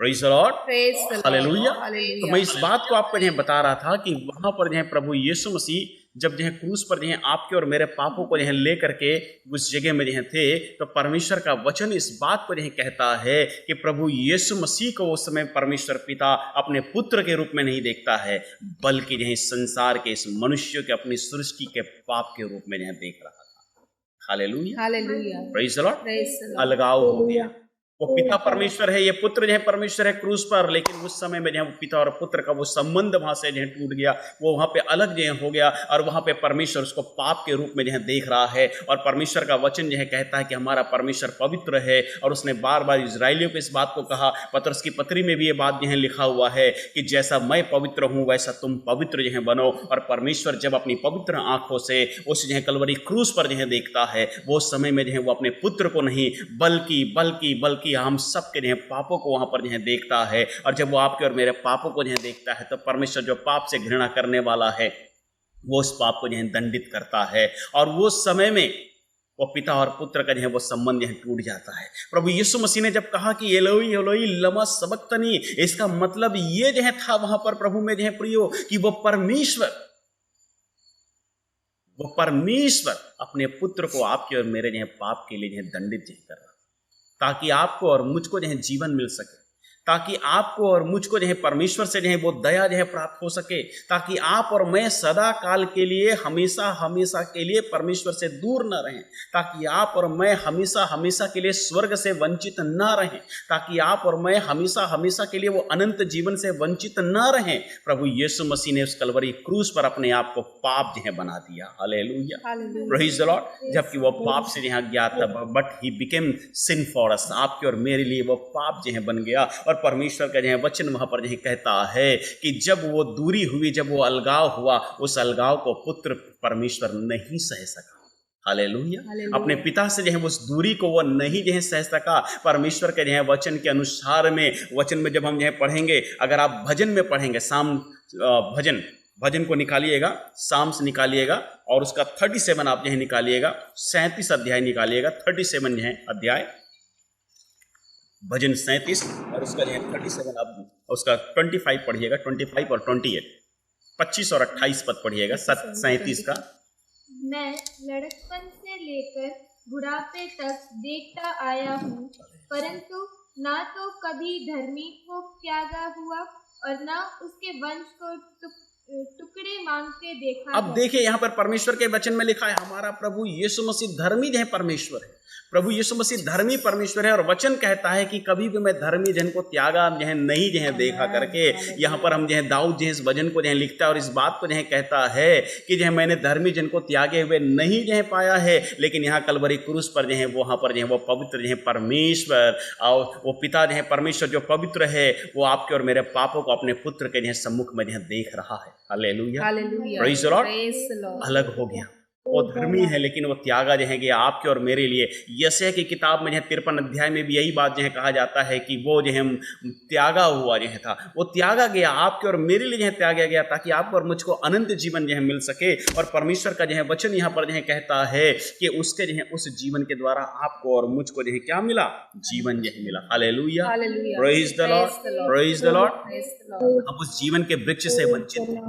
Praise the Lord, Praise the Lord. Hallelujah. Hallelujah. तो मैं इस बात को आपको बता रहा था कि वहां पर प्रभु यीशु मसीह जब क्रूस पर आपके और मेरे पापों को ले करके उस जगह में थे, तो परमेश्वर का वचन इस बात को कहता है कि प्रभु यीशु मसीह को उस समय परमेश्वर पिता अपने पुत्र के रूप में नहीं देखता है, बल्कि संसार के इस मनुष्य के अपनी सृष्टि के पाप के रूप में देख रहा था। Hallelujah, Hallelujah. Praise the Lord. Praise the Lord. अलगाव हो गया। वो पिता परमेश्वर है, ये पुत्र परमेश्वर है क्रूस पर, लेकिन उस समय में वो पिता और पुत्र का वो संबंध वहां से टूट गया, वो वहां पे अलग हो गया, और वहां पे परमेश्वर उसको पाप के रूप में देख रहा है। और परमेश्वर का वचन कहता है कि हमारा परमेश्वर पवित्र है, और उसने बार बार इजराइलियों को इस बात को कहा। पतरस की पत्री में भी ये बात लिखा हुआ है कि जैसा मैं पवित्र हूं वैसा तुम पवित्र बनो। और परमेश्वर जब अपनी पवित्र आंखों से उस कलवरी क्रूस पर देखता है, वो समय में वो अपने पुत्र को नहीं बल्कि बल्कि बल्कि हम सबके पापों को वहां पर देखता है। और जब वो आपके और मेरे पापों को देखता है, तो परमेश्वर जो पाप से घृणा करने वाला है, वो उस पाप को दंडित करता है, और वो समय में वो पिता और पुत्र का वो संबंध टूट जाता है। प्रभु यीशु मसीह ने जब कहा कि एलोई एलोई लमा सबक्तनी, इसका मतलब ये था वहां पर प्रभु में प्रियो कि वो परमेश्वर अपने पुत्र को आपके और मेरे पाप के लिए दंडित कर रहा, ताकि आपको और मुझको जीवन मिल सके, ताकि आपको और मुझको परमेश्वर से वो दया प्राप्त हो सके, ताकि आप और मैं सदा काल के लिए हमेशा हमेशा के लिए परमेश्वर से दूर न रहें, ताकि आप और मैं हमेशा हमेशा के लिए स्वर्ग से वंचित न रहें, ताकि आप और मैं हमेशा हमेशा के लिए वो अनंत जीवन से वंचित न रहें। प्रभु यीशु मसीह ने उस कलवरी क्रूस पर अपने आप को पाप बना दिया। Hallelujah, praise the Lord. जबकि वो पाप से ज्ञात था, but he became sin for us, आपके और मेरे लिए वो पाप बन गया। और परमेश्वर का वचन वहां पर कहता है कि जब वो दूरी हुई, जब वो अलगाव हुआ, उस अलगाव को पुत्र परमेश्वर नहीं सह सका। हालेलुया। अपने पिता से उस दूरी को वो नहीं सह सका। परमेश्वर के वचन के अनुसार में, वचन में जब हम पढ़ेंगे, अगर आप भजन में पढ़ेंगे, भजन को निकालिएगा, साम्स निकालिएगा, और उसका 37 आप निकालिएगा, 37 अध्याय निकालिएगा, 37 अध्याय, भजन 37 और उसका 37, आप उसका 25 पढ़िएगा, 25 और 28, 25 और 28 पद पढ़िएगा 37 का। मैं लड़कपन से लेकर बुढ़ापे तक देखता आया हूँ, परंतु ना तो कभी धर्मी को त्यागा हुआ और ना उसके वंश को टुकड़े मांगते देखा। अब देखिए यहाँ पर परमेश्वर के वचन में लिखा है, हमारा प्रभु यीशु मसीह धर्मी परमेश्वर है। प्रभु यीशु मसीह धर्मी परमेश्वर है, और वचन कहता है कि कभी भी मैं धर्मी जन को त्यागा नहीं देखा करके। यहाँ पर हम दाऊद इस वचन को लिखता है, और इस बात को कहता है कि मैंने धर्मी जन को त्यागे हुए नहीं पाया है। लेकिन यहाँ कलवरी क्रूस पर वहाँ पर वो पवित्र परमेश्वर, और वो पिता परमेश्वर जो पवित्र है, वो आपके और मेरे पापों को अपने पुत्र के सम्मुख में देख रहा है। Hallelujah, praise the Lord. अलग हो गया, वो धर्मी है, लेकिन वो त्यागा गया आपके और मेरे लिए। यशायाह की किताब में 53 अध्याय में भी यही बात कहा जाता है कि वो त्यागा हुआ था, वो त्यागा गया, आपके और मेरे लिए त्यागा गया, ताकि आपको और मुझको अनंत जीवन मिल सके। और परमेश्वर का वचन यहाँ पर कहता है कि उसके उस जीवन के द्वारा आपको और मुझको क्या मिला? जीवन मिला। Hallelujah, praise the lord, praise the Lord. हम उस जीवन के वृक्ष से वंचित थे,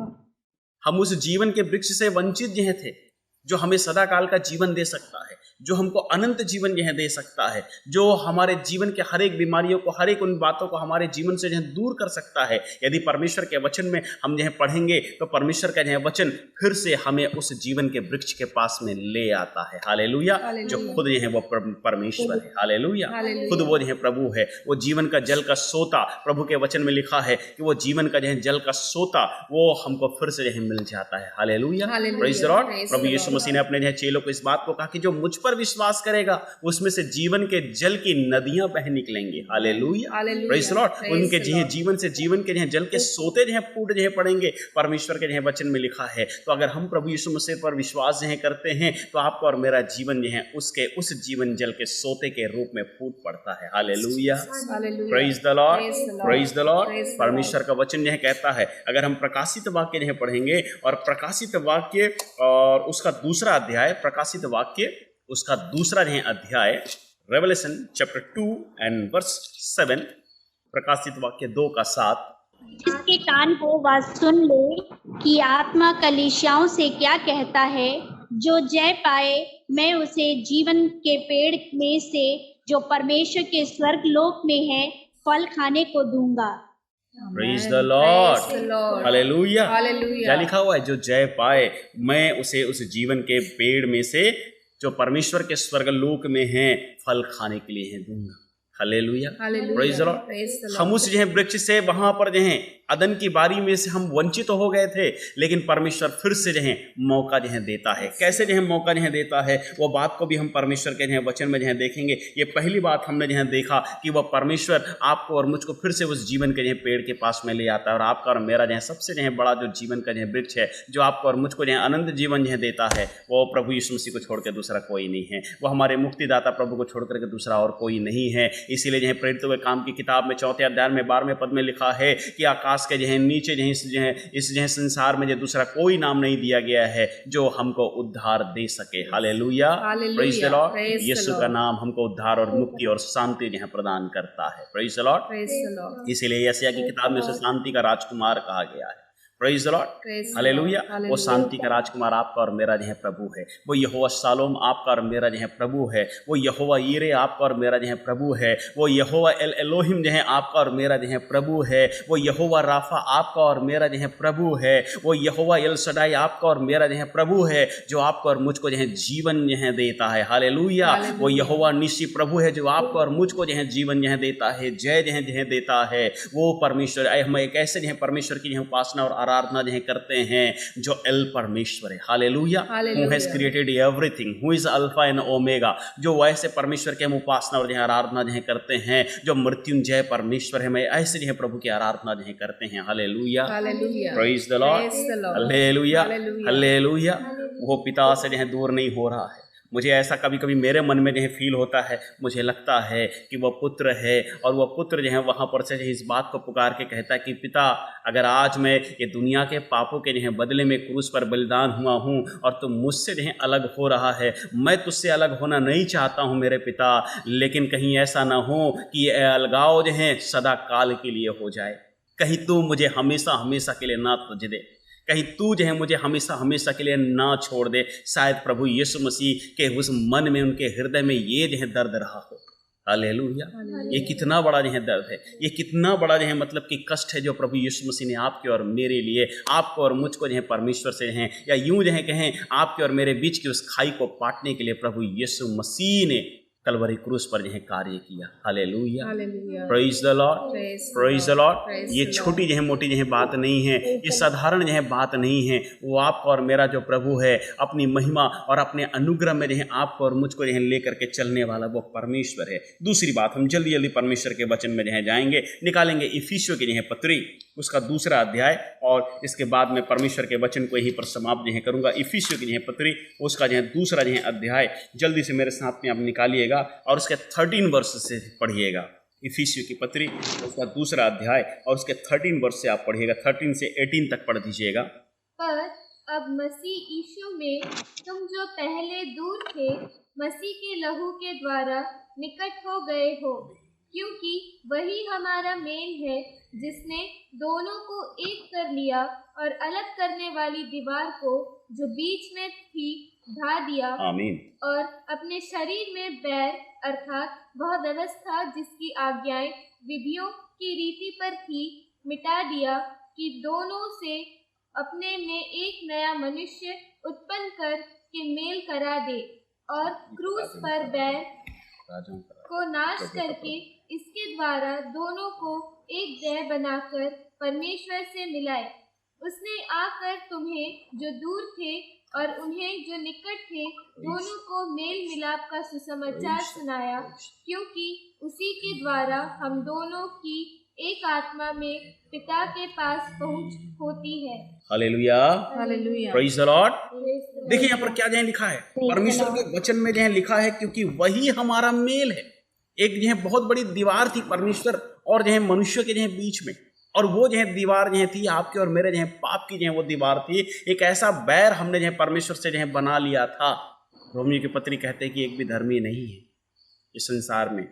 हम उस जीवन के वृक्ष से वंचित थे, जो हमें सदा काल का जीवन दे सकता है, जो हमको अनंत जीवन दे सकता है, जो हमारे जीवन के हर एक बीमारियों को, हर एक उन बातों को हमारे जीवन से दूर कर सकता है। यदि परमेश्वर के वचन में हम पढ़ेंगे, तो परमेश्वर का वचन फिर से हमें उस जीवन के वृक्ष के पास में ले आता है। हालेलुया, जो खुद वो परमेश्वर है। हालेलुया, खुद वो प्रभु है, वो जीवन का जल का सोता। प्रभु के वचन में लिखा है कि वो जीवन का जल का सोता वो हमको फिर से मिल जाता है। Hallelujah, praise the lord. प्रभु यीशु मसीह ने अपने चेलों को इस बात को कहा कि जो मुझ पर विश्वास करेगा, उसमें से जीवन के जल की नदियां बह निकलेंगी। Hallelujah, praise the Lord. उनके जीवन से जीवन के जल के सोते फूट पड़ेंगे। परमेश्वर के वचन में लिखा है। तो अगर हम प्रभु यीशु मसीह पर विश्वास करते हैं, तो आपका और मेरा जीवन उसके उस जीवन जल के सोते के रूप में फूट पड़ता है। Hallelujah, praise the lord, praise the Lord. परमेश्वर का वचन कहता है, अगर हम प्रकाशित वाक्य पढ़ेंगे, और प्रकाशित वाक्य और उसका दूसरा अध्याय, प्रकाशित वाक्य उसका दूसरा अध्याय, रेवलेशन चैप्टर 2 एंड वर्स 7, प्रकाशित वाक्य 2:7। जिसके कान हो वह सुन ले कि आत्मा कलीसियाओं से क्या कहता है। जो जय पाए मैं उसे जीवन के पेड़ में से जो परमेश्वर के स्वर्ग लोक में है फल खाने को दूंगा। Praise the Lord, Lord. Hallelujah. Hallelujah. क्या लिखा हुआ है? जो जय पाए मैं उसे उस जीवन के पेड़ में से जो परमेश्वर के स्वर्ग लोक में है फल खाने के लिए है दूंगा। Hallelujah, Hallelujah. Praise the Lord. Praise the Lord. हम उस जो है वृक्ष से वहां पर जो है अदन की बारी में से हम वंचित हो गए थे, लेकिन परमेश्वर फिर से जो है मौका जो है देता है। कैसे जो है मौका जो है देता है, वो बात को भी हम परमेश्वर के जो है वचन में जो है देखेंगे। ये पहली बात हमने जो है देखा कि वह परमेश्वर आपको और मुझको फिर से उस जीवन के जो है पेड़ के पास में ले आता है, और आपका और मेरा जो है सबसे जो है बड़ा जो जीवन का जो है वृक्ष है, जो आपको और मुझको जो है अनंत जीवन जो है देता है, वो प्रभु यीशु मसीह को छोड़ के दूसरा कोई नहीं है। वो हमारे मुक्तिदाता प्रभु को छोड़ करके दूसरा और कोई नहीं है। इसीलिए जो है प्रेरितों के काम की किताब में 4 अध्याय में 12वें पद में लिखा है कि आकाश के जो है नीचे इस जो है संसार में जो दूसरा कोई नाम नहीं दिया गया है जो हमको उद्धार दे सके। Hallelujah, praise the lord. Yeshu का नाम हमको उद्धार और मुक्ति और शांति जो है प्रदान करता है। Praise the Lord. Praise the Lord. इसीलिए यशायाह की किताब में उसे शांति का राजकुमार कहा गया है। Praise the Lord, Praise the hallelujah. Lord. वो Hallelujah. शांति का राजकुमार आपका और मेरा जो है प्रभु है। वो यहोवा शालोम आपका और मेरा जो है प्रभु है। वो यहोवा यीरे आपका और मेरा जो है प्रभु है। वो यहोवा एल एलोहिम जो है आपका और मेरा जो है प्रभु है। वो यहोवा राफा आपका और मेरा जो है प्रभु है। वो यहोवा एल सडाई आपका और मेरा जो है प्रभु है, जो आपको और मुझको जो है जीवन जो है देता है। हालेलुया। वो यहोवा निसी प्रभु है, जो आपको और मुझको जो है जीवन जो है देता है, जय जो है देता है। वो परमेश्वर, हम एक ऐसे जो है परमेश्वर की जो है उपासना और आराधना जो है करते हैं जो एल परमेश्वर है। Hallelujah. Who has created everything, who is alpha and omega. जो वैसे परमेश्वर के हम उपासना और जो है आराधना जो है करते हैं, जो मृत्युंजय परमेश्वर है, मैं ऐसे जो है प्रभु की आराधना जो है करते हैं। Hallelujah, Hallelujah. Praise the Lord, Praise the Lord. Hallelujah, Hallelujah. Hallelujah. वो पिता से जो है दूर नहीं हो रहा है। मुझे ऐसा कभी कभी मेरे मन में जो है फील होता है, मुझे लगता है कि वह पुत्र है, और वह पुत्र जो है वहाँ पर से इस बात को पुकार के कहता है कि पिता, अगर आज मैं ये दुनिया के पापों के जो है बदले में क्रूस पर बलिदान हुआ हूँ और तुम मुझसे जो है अलग हो रहा है, मैं तुझसे अलग होना नहीं चाहता हूँ मेरे पिता, लेकिन कहीं ऐसा ना हो कि ये अलगाव जो है सदा काल के लिए हो जाए। कहीं तू मुझे हमेशा हमेशा के लिए ना तुझ दे, कहीं तू जो है मुझे हमेशा हमेशा के लिए ना छोड़ दे। शायद प्रभु यीशु मसीह के उस मन में, उनके हृदय में ये जो है दर्द रहा हो। हालेलुया। ये कितना बड़ा जो है दर्द है, ये कितना बड़ा जो है मतलब कि कष्ट है जो प्रभु यीशु मसीह ने आपके और मेरे लिए, आपको और मुझको जो है परमेश्वर से हैं, या यूं जो है कहें आपके और मेरे बीच की उस खाई को पाटने के लिए प्रभु यीशु मसीह ने कलवरी क्रूस पर जो है कार्य किया। Hallelujah, Hallelujah. Praise the Lord, Praise the praise the Lord. Lord. Praise ये the छोटी जो है मोटी जो है बात नहीं है, ये साधारण जो है बात नहीं है। वो आपका और मेरा जो प्रभु है, अपनी महिमा और अपने अनुग्रह में जो है आपको और मुझको जो है लेकर के चलने वाला वो परमेश्वर है। दूसरी बात, हम जल्दी जल्दी परमेश्वर के वचन में जो है जाएंगे, निकालेंगे इफिसियों की जो है पत्री, उसका 2 अध्याय, और इसके बाद में परमेश्वर के वचन को यहीं पर समाप्त जो है करूँगा। इफिसियों की जो है पत्री, उसका जो है 2 जो है अध्याय जल्दी से मेरे साथ में आप निकालिएगा और उसके 13 वर्ष से पढ़िएगा। इफिसियों की पत्री, उसका 2 अध्याय और उसके 13 वर्ष से आप पढ़िएगा, 13 से 18 तक पढ़ दीजिएगा। पर अब मसीह यीशु में तुम जो पहले दूर थे, मसीह के लहू के द्वारा निकट हो गए हो, क्योंकि वही हमारा मेल है जिसने दोनों को एक कर लिया और अलग करने वाली दीवार को जो बीच में थी ढा दिया, आमीन। और अपने शरीर में बैर अर्थात वह व्यवस्था जिसकी आज्ञाएं विधियों की रीति पर थी मिटा दिया, कि दोनों से अपने में एक नया मनुष्य उत्पन्न कर के मेल करा दे, और क्रूस पर बैर को नाश करके इसके द्वारा दोनों को एक देह बनाकर परमेश्वर से मिलाए। उसने आकर तुम्हें जो दूर थे और उन्हें जो निकट थे दोनों को मेल मिलाप का सुसमाचार सुनाया, क्योंकि उसी के द्वारा हम दोनों की एक आत्मा में पिता के पास पहुंच होती है। Hallelujah, Hallelujah. Praise the Lord. देखिए यहाँ पर क्या जो है लिखा है, परमेश्वर के वचन में जो है लिखा है, क्योंकि वही हमारा मेल है। एक जो है बहुत बड़ी दीवार थी परमेश्वर और जो है मनुष्य के जो है बीच में, और वो जो है दीवार जो है थी आपके और मेरे जो है पाप की जो है वो दीवार थी। एक ऐसा बैर हमने जो है परमेश्वर से जो है बना लिया था। रोमियो की पत्री कहते हैं कि एक भी धर्मी नहीं है इस संसार में,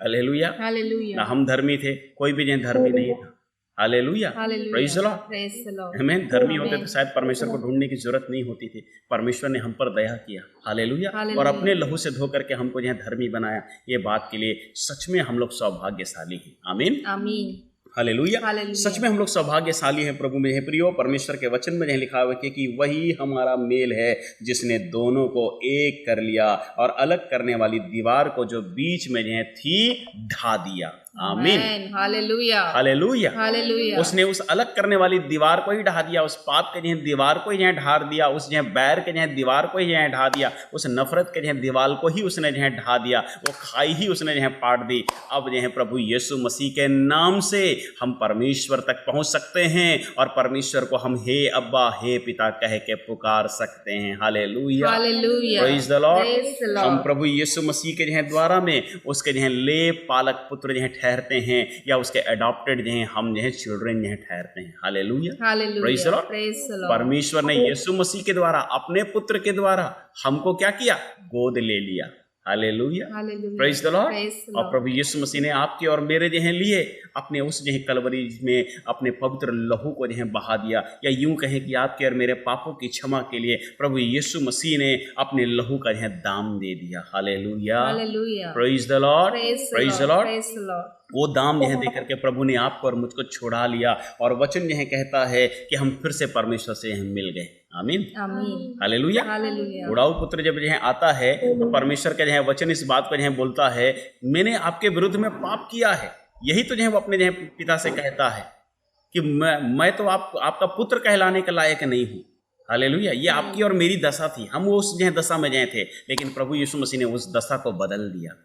हालेलुया। हालेलुया। ना हम धर्मी थे, कोई भी जो धर्मी नहीं था। Hallelujah, hallelujah. Praise the lord. Praise the Lord. आमीन। धर्मी होते आमीन। तो शायद परमेश्वर को ढूंढने की जरूरत नहीं होती थी। परमेश्वर ने हम पर दया किया, हालेलुया, और हालेलुया। अपने लहू से धो करके हमको जो है धर्मी बनाया। ये बात के लिए सच में हम लोग सौभाग्यशाली हैं। आमीन, आमीन। हालेलुया। हालेलुया। सच में हम लोग सौभाग्यशाली हैं प्रभु में। प्रियो, परमेश्वर के वचन में जो लिखा हुआ है कि वही हमारा मेल है जिसने दोनों को एक कर लिया और अलग करने वाली दीवार को जो बीच में जो थी ढा दिया। आमीन, हालेलुया। हालेलुया। हालेलुया। उसने उस अलग करने वाली दीवार को ही ढा दिया, उस पाप के जो दीवार को ही जो ढा दिया, उस जो बैर के जो दीवार को ही जो ढा दिया, उस नफरत के जो दीवार को ही उसने जो ढा दिया, वो खाई ही उसने जो पाट दी। अब जो है प्रभु यीशु मसीह के नाम से हम परमेश्वर तक पहुंच सकते हैं और परमेश्वर को हम हे अब्बा, हे पिता कह के पुकार सकते हैं। Hallelujah, hallelujah. Praise the lord. Praise the Lord. हम प्रभु यीशु मसीह के जो द्वारा में उसके जो ले पालक पुत्र जो ठहरते हैं या उसके अडॉप्टेड जो हैं, हम जो है चिल्ड्रन जो ठहरते हैं। Hallelujah, hallelujah. Praise the lord. Praise the Lord. परमेश्वर ने यीशु मसीह के द्वारा अपने पुत्र के द्वारा हमको क्या किया? गोद ले लिया। Hallelujah, hallelujah. Praise the lord. Praise the और लॉर्ड। प्रभु यीशु मसीह ने आपके और मेरे जो लिए अपने उस जो कलवरी में अपने पवित्र लहू को जो बहा दिया, या यूं कहें कि आपके और मेरे पापों की क्षमा के लिए प्रभु यीशु मसीह ने अपने लहू का जो दाम दे दिया। Hallelujah, hallelujah. Praise the lord, praise the lord. Praise the Lord. वो दाम जो है दे करके प्रभु ने आपको और मुझको छुड़ा लिया, और वचन जो है कहता है कि हम फिर से परमेश्वर से हम मिल गए। आमीन, आमीन। हालेलुया। हालेलुया। बुढ़ाऊ पुत्र जब जो है आता है तो परमेश्वर का जो है वचन इस बात को जो है बोलता है, मैंने आपके विरुद्ध में पाप किया है। यही तो जो है वो अपने जो है पिता से कहता है कि मैं तो आपका पुत्र कहलाने के लायक नहीं हूँ। हालेलुया। ये आपकी और मेरी दशा थी, हम वो उस जो है दशा में गए थे, लेकिन प्रभु यीशु मसीह ने उस दशा को बदल दिया।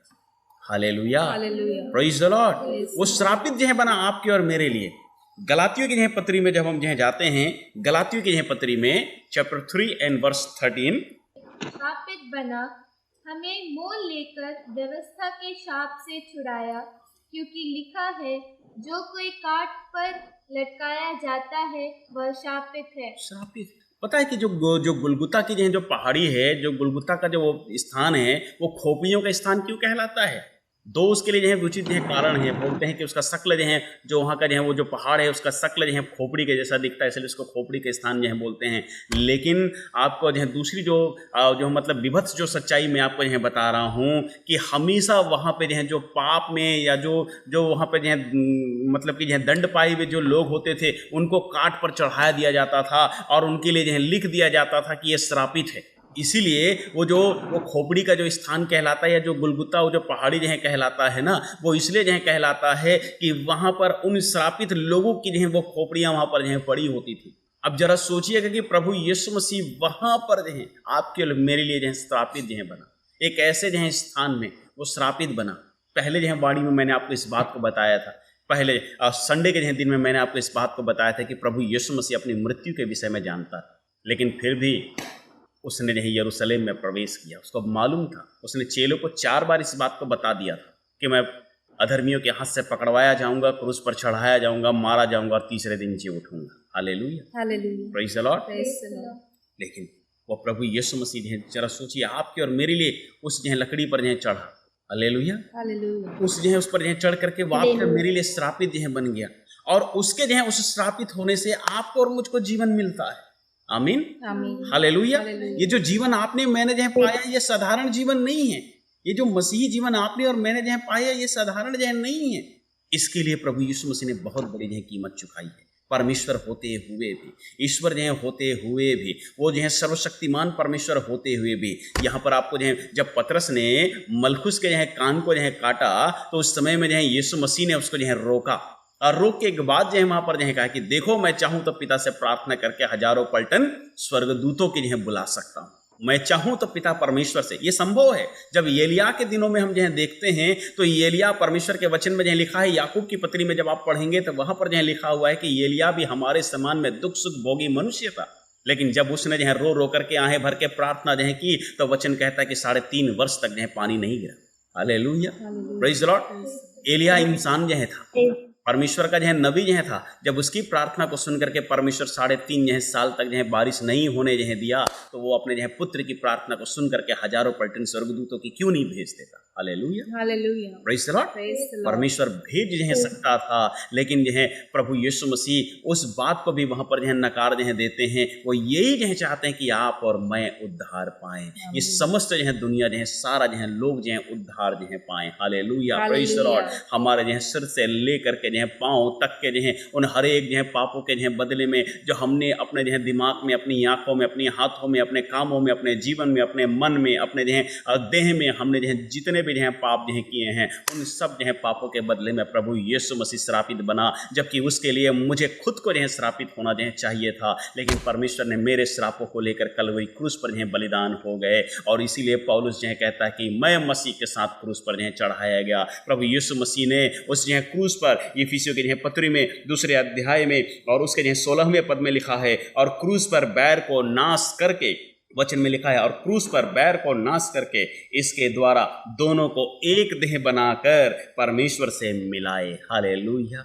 Hallelujah, hallelujah. Praise the Lord. वो श्रापित जो है बना आपके और मेरे लिए। गलातियों की जो है पत्री में जब हम जो है जाते हैं, गलातियों की जो है पत्री में चैप्टर 3 एंड वर्स 13, शापित बना, हमें मोल लेकर व्यवस्था के शाप से छुड़ाया, क्योंकि लिखा है, जो कोई काट पर लटकाया जाता है वह शापित है। श्रापित। पता है कि जो गुलगुता की जो पहाड़ी है, जो गुलगुता का जो स्थान है, वो खोपड़ियों का स्थान क्यों कहलाता है? दो उसके लिए जो है उचित जो है कारण है। बोलते हैं कि उसका शक्ल जो है, जो वहाँ का जो है वो जो पहाड़ है उसका शक्ल जो है खोपड़ी के जैसा दिखता है, इसलिए उसको खोपड़ी के स्थान जो है बोलते हैं। लेकिन आपको जो है दूसरी जो मतलब विभत्स जो सच्चाई मैं आपको जो है बता रहा हूँ कि हमेशा वहाँ पे जो है जो पाप में या जो वहाँ पे जो है मतलब कि जो है दंड पाए हुए जो लोग होते थे, उनको काट पर चढ़ाया दिया जाता था और उनके लिए जो है लिख दिया जाता था कि ये श्रापित है। इसीलिए वो खोपड़ी का जो स्थान कहलाता है, या जो गुलगुता वो जो पहाड़ी जो है कहलाता है ना, वो इसलिए जो है कहलाता है कि वहाँ पर उन श्रापित लोगों की जो है वो खोपड़ियाँ वहाँ पर जो है पड़ी होती थी। अब जरा सोचिएगा कि प्रभु यीशु मसीह वहाँ पर जो है आपके और मेरे लिए जो है श्रापित जो है बना, एक ऐसे जो है स्थान में वो श्रापित बना। पहले जो है वाणी में मैंने आपको इस बात को बताया था, पहले संडे के दिन में मैंने आपको इस बात को बताया था कि प्रभु यीशु मसीह अपनी मृत्यु के विषय में जानता था, लेकिन फिर भी उसने जो है यरूशलेम में प्रवेश किया। उसको मालूम था, उसने चेलों को 4 बार इस बात को बता दिया था कि मैं अधर्मियों के हाथ से पकड़वाया जाऊंगा, क्रूस पर चढ़ाया जाऊंगा, मारा जाऊंगा और तीसरे दिन जी उठूंगा। Hallelujah, hallelujah. Praise the lord. Praise the lord. लेकिन वो प्रभु यीशु मसीह जो है, जरा सोचिए आपके और मेरे लिए उस जो है लकड़ी पर जो है चढ़ा। Hallelujah, hallelujah. उस जो है उस पर जो है चढ़ करके वो आपके और मेरे लिए श्रापित जो है बन गया, और उसके जो है उस श्रापित होने से आपको और मुझको जीवन मिलता है। आमीन, आमीन। हालेलुया। हालेलुया। ये जो जीवन आपने मैंने जो है पाया, ये साधारण जीवन नहीं है। ये जो मसीही जीवन आपने और मैंने जो है पाया, ये साधारण जो है नहीं है। इसके लिए प्रभु यीशु मसीह ने बहुत बड़ी जो है कीमत चुकाई है। परमेश्वर होते हुए भी, ईश्वर जो है होते हुए भी, वो जो है सर्वशक्तिमान परमेश्वर होते हुए भी, यहाँ पर आपको जो है जब पतरस ने मलखुस के जो है कान को जो है काटा, तो उस समय में जो है यीशु मसीह ने उसको जो है रोका, और रोक के बाद जो है वहाँ पर जो है कहा कि देखो, मैं चाहूँ तो पिता से प्रार्थना करके हजारों पलटन स्वर्गदूतों की जो है बुला सकता हूँ। मैं चाहूँ तो पिता परमेश्वर से, ये संभव है। जब एलिया के दिनों में हम जो है देखते हैं तो एलिया परमेश्वर के वचन में जो लिखा है, याकूब की पत्री में जब आप पढ़ेंगे तो वहाँ पर जो लिखा हुआ है कि एलिया भी हमारे समान में दुख सुख भोगी मनुष्य था, लेकिन जब उसने जो है रो करके आहें भर के प्रार्थना जो है की, तो वचन कहता है कि 3.5 वर्ष तक जो है पानी नहीं गिरा। Hallelujah, praise the Lord. एलिया इंसान जो है था, परमेश्वर का जो है नबी जो है था, जब उसकी प्रार्थना को सुन करके परमेश्वर 3.5 साल तक जो है बारिश नहीं होने जो है दिया, तो वो अपने जो है पुत्र की प्रार्थना को सुन करके हजारों पलटन स्वर्गदूतों की क्यों नहीं भेज देता? Hallelujah, hallelujah, praise the lord. Praise the Lord. परमेश्वर भेज जो है सकता था, लेकिन जो है प्रभु यीशु मसीह उस बात को भी वहां पर जो है नकार जो है देते हैं। वो यही जो है चाहते हैं कि आप और मैं उद्धार पाएं, ये समस्त जो है दुनिया जो है सारा जो है लोग जो है उद्धार जो है पाएं। Hallelujah, praise the Lord. हमारे जो है सिर से लेकर के जो है पांव तक के जो है उन हर एक जो है पापों के जो है बदले में जो हमने अपने जो है दिमाग में, अपनी आंखों में, अपने हाथों में, अपने कामों में, अपने जीवन में, अपने मन में, अपने जो है देह में हमने जो है जितने भी जो है पाप जो है किए हैं, उन सब जो है पापों के बदले में प्रभु यीशु मसीह श्रापित बना, जबकि उसके लिए मुझे खुद को जो है श्रापित होना जो है चाहिए था, लेकिन परमेश्वर ने मेरे श्रापों को लेकर कलवरी क्रूस पर जो है बलिदान हो गए। और इसीलिए पौलुस जो है कहता है कि मैं मसीह के साथ क्रूस पर जो है चढ़ाया गया। प्रभु यीशु मसीह ने उस जो है क्रूस पर, इफिसियों के जो है पत्री में 2 अध्याय में और उसके जो है 16वें पद में लिखा है, और क्रूस पर बैर को नाश करके, वचन में लिखा है, और क्रूस पर बैर को नाश करके इसके द्वारा दोनों को एक देह बनाकर परमेश्वर से मिलाए। Hallelujah,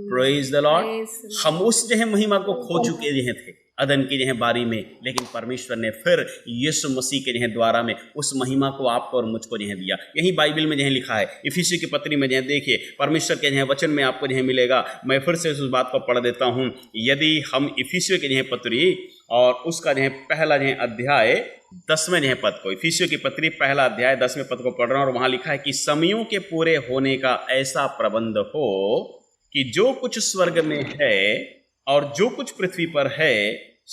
praise the Lord. हम उस जो है महिमा को खो चुके जो थे अदन की जो है बारी में, लेकिन परमेश्वर ने फिर यीशु मसीह के जो है द्वारा में उस महिमा को आपको और मुझको जो है दिया। यही बाइबल में जो है लिखा है, इफिसियों की पत्री में जो है देखिए, परमेश्वर के जो है वचन में आपको जो है मिलेगा। मैं फिर से उस बात को पढ़ देता हूँ। यदि हम इफिसियों की जो है पत्री और उसका जो है पहला जो है अध्याय 10वें जो है पद को, इफिसियों की पत्री पहला अध्याय 10वें पद को पढ़ रहा हूँ, और वहाँ लिखा है कि समयों के पूरे होने का ऐसा प्रबंध हो कि जो कुछ स्वर्ग में है और जो कुछ पृथ्वी पर है,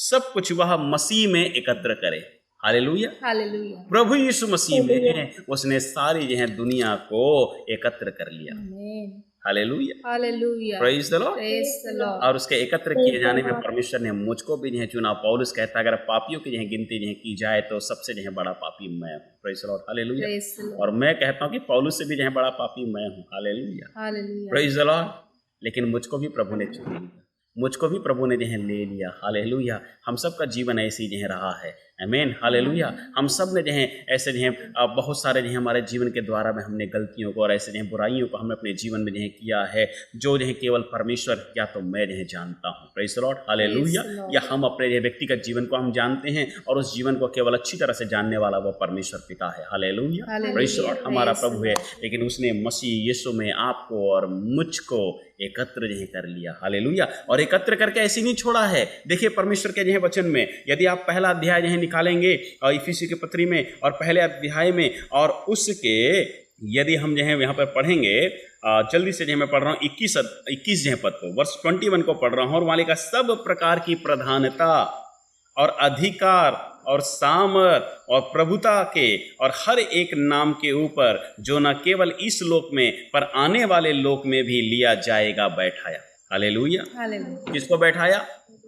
सब कुछ वह मसीह में एकत्र करे। हालेलुया, हालेलुया, प्रभु यीशु मसीह में उसने सारी जो है दुनिया को एकत्र कर लिया। आमीन, hallelujah, hallelujah, praise the lord. Praise the Lord. और उसके एकत्र किए जाने में परमेश्वर ने मुझको भी जो है चुना। पौलुस कहता है अगर पापियों की जो है गिनती जो है की जाए तो सबसे जो है बड़ा पापी मैं हूँ। Praise the Lord, hallelujah. Praise the Lord. और मैं कहता हूँ कि पौलुस से भी जो है बड़ा पापी मैं हूँ। Hallelujah, hallelujah, praise the lord. लेकिन मुझको भी प्रभु ने चुन लिया, मुझको भी प्रभु ने जो है ले लिया। हालेलुया, हम सब का जीवन ऐसे ही जो है रहा है। आमीन, हालेलुया। हम सब ने जो है ऐसे जो है बहुत सारे जो है हमारे जीवन के द्वारा में हमने गलतियों को और ऐसे जो है बुराइयों को हमने अपने जीवन में जो है किया है, जो जो है केवल परमेश्वर या तो मैं जो है जानता हूँ। Praise the Lord, hallelujah. या हम अपने जो व्यक्तिगत जीवन को हम जानते हैं, और उस जीवन को केवल अच्छी तरह से जानने वाला वो परमेश्वर पिता है। हालेलुया, प्रेज़ द लॉर्ड, हमारा प्रभु है। लेकिन उसने मसीह यीशु में आपको और मुझको एकत्र जो है कर लिया। हालेलुया। और एकत्र करके ऐसे नहीं छोड़ा है। देखिए परमेश्वर के जो है वचन में, यदि आप पहला अध्याय जो है निकालेंगे और इफिसियों की पत्री में और पहले अध्याय में, और उसके यदि हम जो है यहाँ पर पढ़ेंगे, जल्दी से जो मैं पढ़ रहा हूँ 21 जो है पद को, वर्ष 21 को पढ़ रहा हूँ, और वहाँ लिखा सब प्रकार की प्रधानता और अधिकार और सामर्थ और प्रभुता के और हर एक नाम के ऊपर, जो न केवल इस लोक में पर आने वाले लोक में भी लिया जाएगा, बैठाया। हालेलुया, हालेलुया, किसको बैठाया?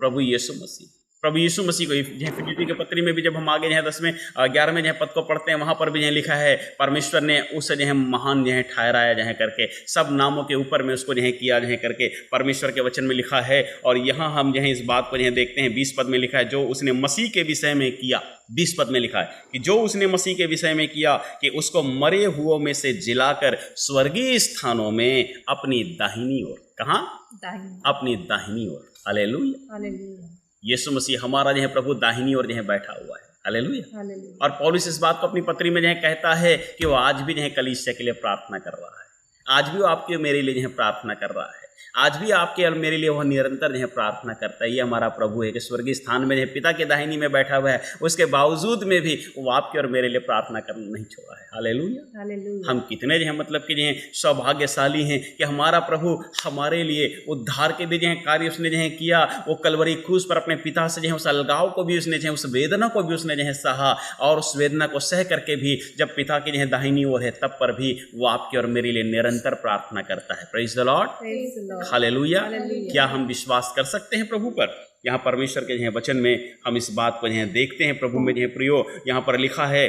प्रभु यीशु मसीह। प्रभु यीशु मसीह को फिलिप्पी के पत्री में भी जब हम आगे जो है 10वें 11वें जो है पद को पढ़ते हैं, वहाँ पर भी जो है लिखा है परमेश्वर ने उसे जो है महान जो है ठहराया जो है करके, सब नामों के ऊपर में उसको जो है किया जो है करके परमेश्वर के वचन में लिखा है। और यहाँ हम जो है इस बात को जो है देखते हैं, 20 पद में लिखा है जो उसने मसीह के विषय में किया। 20 पद में लिखा है कि जो उसने मसीह के विषय में किया, कि उसको मरे हुओं में से जिलाकर स्वर्गीय स्थानों में अपनी दाहिनी ओर, कहाँ? दाहिनी, अपनी दाहिनी ओर। हालेलुया, हालेलुया, यीशु मसीह हमारा जो है प्रभु दाहिनी ओर जो है बैठा हुआ है। हालेलुया। हालेलुया। और पौलुस इस बात को अपनी पत्री में जो है कहता है कि वो आज भी जो है कलीसिया के लिए प्रार्थना कर रहा है, आज भी वो आपके मेरे लिए जो है प्रार्थना कर रहा है, आज भी आपके और मेरे लिए वह निरंतर जो है प्रार्थना करता है। ये हमारा प्रभु है कि स्वर्गीय स्थान में जो है पिता के दाहिनी में बैठा हुआ है, उसके बावजूद में भी वो आपके और मेरे लिए प्रार्थना करना नहीं छोड़ा है। Hallelujah, hallelujah. हम कितने जो है मतलब कि जो है सौभाग्यशाली हैं कि हमारा प्रभु हमारे लिए उद्धार के भी जो है कार्य उसने जो है किया। वो कलवरी क्रूस पर अपने पिता से जो है उस अलगाव को भी उसने जो है, उस वेदना को भी उसने जो है सहा, और उस वेदना को सह करके भी जब पिता की जो है दाहिनी ओर है, तब पर भी वो आपके और मेरे लिए निरंतर प्रार्थना करता है। Praise the lord, praise the Lord. Hallelujah. Hallelujah. क्या हम विश्वास कर सकते हैं प्रभु पर? यहाँ परमेश्वर के जो है वचन में हम इस बात को जो है देखते हैं। प्रभु में जो है प्रियो, यहाँ पर लिखा है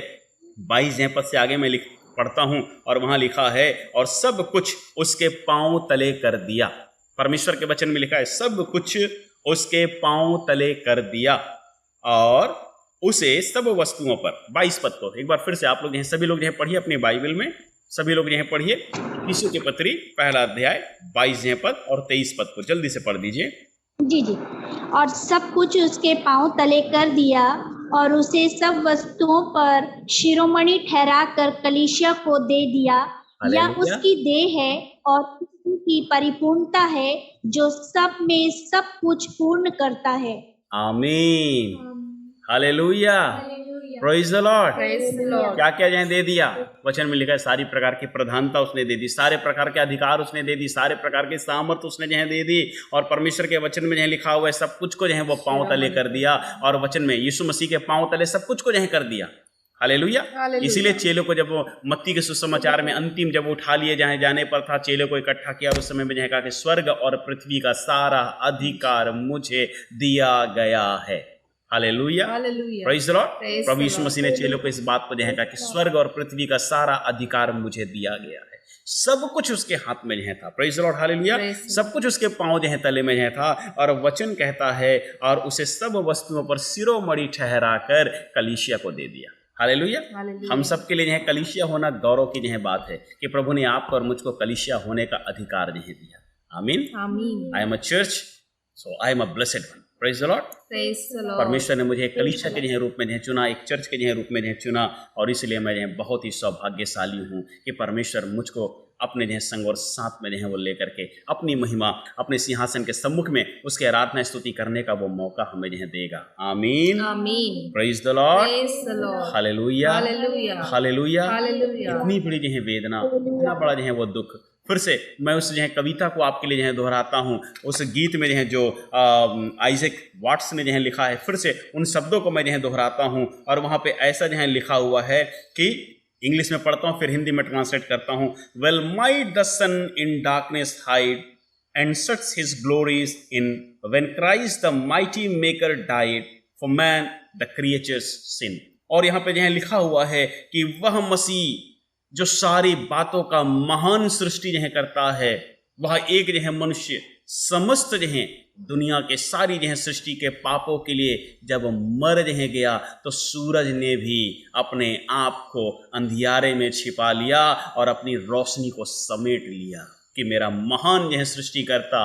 22 जो है पद से आगे मैं पढ़ता हूँ, और वहाँ लिखा है और सब कुछ उसके पांव तले कर दिया। परमेश्वर के वचन में लिखा है सब कुछ उसके पांव तले कर दिया, और उसे सब वस्तुओं पर, 22 पद को एक बार फिर से आप लोग जो है सभी लोग जो है पढ़िए अपनी बाइबल में, सभी लोग यहाँ पढ़िए इफिसियों की पत्री पहला अध्याय 22 पद और 23 पद को जल्दी से पढ़ दीजिए। जी जी। और सब कुछ उसके पांव तले कर दिया और उसे सब वस्तुओं पर शिरोमणि ठहरा कर कलीसिया को दे दिया। यह हालेलुया। उसकी देह है और उसी की परिपूर्णता है जो सब में सब कुछ पूर्ण करता है। आमीन। Hallelujah. Praise the Lord. Praise the Lord. क्या क्या जहाँ दे दिया? वचन में लिखा है सारी प्रकार की प्रधानता उसने दे दी, सारे प्रकार के अधिकार उसने दे दी, सारे प्रकार की सामर्थ उसने जहाँ दे दी। और परमेश्वर के वचन में जहाँ लिखा हुआ है सब कुछ को जहाँ वो पांव तले कर दिया। और वचन में यीशु मसीह के पांव तले सब कुछ को जहाँ कर दिया। हालेलुया। हालेलुया। इसीलिए चेलों को जब वो मत्ती के सुसमाचार में अंतिम जब उठा लिए जहाँ जाने पर था, चेलों को इकट्ठा किया और उस समय में जहाँ कहा कि स्वर्ग और पृथ्वी का सारा अधिकार मुझे दिया गया है। Hallelujah. Hallelujah. Praise the Lord. Praise Prabhu the Yeshu Lord. मसीह ने चेलों को इस बात को जहाँ कहा कि स्वर्ग और पृथ्वी का सारा अधिकार मुझे दिया गया है। सब कुछ उसके हाथ में जहाँ था। Praise the Lord. Hallelujah. Praise the सब कुछ उसके पांव जहाँ तले में जहाँ था। और वचन कहता है और उसे सब वस्तुओं पर शिरोमणि ठहरा कर कलीसिया को दे दिया। हालेलुया। Hallelujah. हम सब के लिए यह कलीसिया होना गौरव की यह बात है कि प्रभु ने आपको और मुझको कलीसिया होने का अधिकार यह दिया। आमीन। Amen. I am a church, so I am a blessed one. Praise the Lord. Praise the Lord. परमेश्वर ने मुझे एक कलीसिया के जहाँ रूप में जहाँ चुना, एक चर्च के जहाँ रूप में जहाँ चुना। और इसलिए मैं जहाँ बहुत ही सौभाग्यशाली हूँ कि परमेश्वर मुझको अपने जहाँ संग और साथ में जहाँ वो लेकर के अपनी महिमा अपने सिंहासन के सम्मुख में उसके आराधना स्तुति करने का वो मौका हमें जहाँ देगा। आमीन। Amen. Praise the Lord. Praise the Lord. Hallelujah. Hallelujah. Hallelujah. Hallelujah. इतनी बड़ी जो है वेदना, इतना बड़ा जो है वो दुख। फिर से मैं उस जो है कविता को आपके लिए जो है दोहराता हूँ। उस गीत में जो है जो आइजैक वाट्स ने जो है लिखा है, फिर से उन शब्दों को मैं जो है दोहराता हूँ। और वहाँ पे ऐसा जो है लिखा हुआ है कि इंग्लिश में पढ़ता हूँ फिर हिंदी में ट्रांसलेट करता हूँ। Well might the sun in darkness hide and such his glories in when Christ the mighty maker died for man the creature's sin। और यहाँ पे जो है लिखा हुआ है कि वह मसीह जो सारी बातों का महान सृष्टि जो है करता है, वह एक जो है मनुष्य समस्त जो है दुनिया के सारी जो है सृष्टि के पापों के लिए जब मर जो है गया तो सूरज ने भी अपने आप को अंधियारे में छिपा लिया और अपनी रोशनी को समेट लिया कि मेरा महान यह सृष्टिकर्ता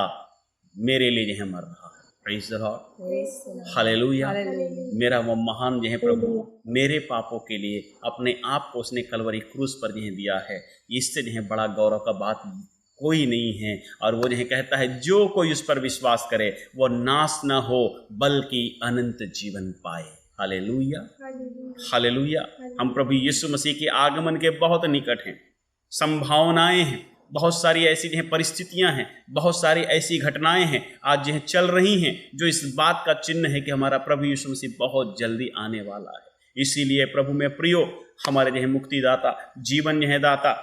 मेरे लिए यह मर रहा है। Praise the Lord. Praise the Lord. Hallelujah. Hallelujah. मेरा वो महान यह प्रभु मेरे पापों के लिए अपने आप को उसने कलवरी क्रूस पर यह दिया है। इससे यह बड़ा गौरव का बात कोई नहीं है। और वो यह कहता है जो कोई उस पर विश्वास करे वो नाश न हो बल्कि अनंत जीवन पाए। हालेलुया। हालेलुया। हम प्रभु यीशु मसीह के आगमन के बहुत निकट हैं। संभावनाएं हैं, बहुत सारी ऐसी जो परिस्थितियां हैं, बहुत सारी ऐसी घटनाएं हैं आज जो चल रही हैं जो इस बात का चिन्ह है कि हमारा प्रभु यीशु मसीह बहुत जल्दी आने वाला है। इसीलिए प्रभु में प्रियो, हमारे जो मुक्तिदाता, जीवन जो दाता,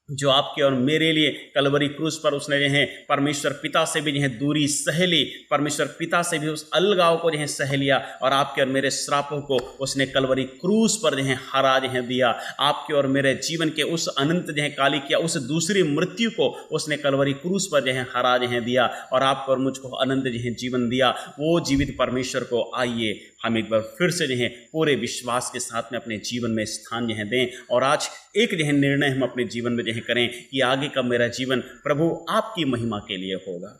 जो आपके और मेरे लिए कलवरी क्रूस पर उसने जो है परमेश्वर पिता से भी जो है दूरी सह ली, परमेश्वर पिता से भी उस अलगाव को जो है सह लिया और आपके और मेरे श्रापों को उसने कलवरी क्रूस पर जो है हरा जो है दिया। आपके और मेरे जीवन के उस अनंत जो है काली किया उस दूसरी मृत्यु को उसने कलवरी क्रूस पर जो है हरा जो है दिया और आपको और मुझको अनंत जो है जीवन दिया। वो जीवित परमेश्वर को आइए हम एक बार फिर से जो है पूरे विश्वास के साथ में अपने जीवन में स्थान जो है दें और आज एक जो है निर्णय हम अपने जीवन में जो है करें कि आगे का मेरा जीवन प्रभु आपकी महिमा के लिए होगा।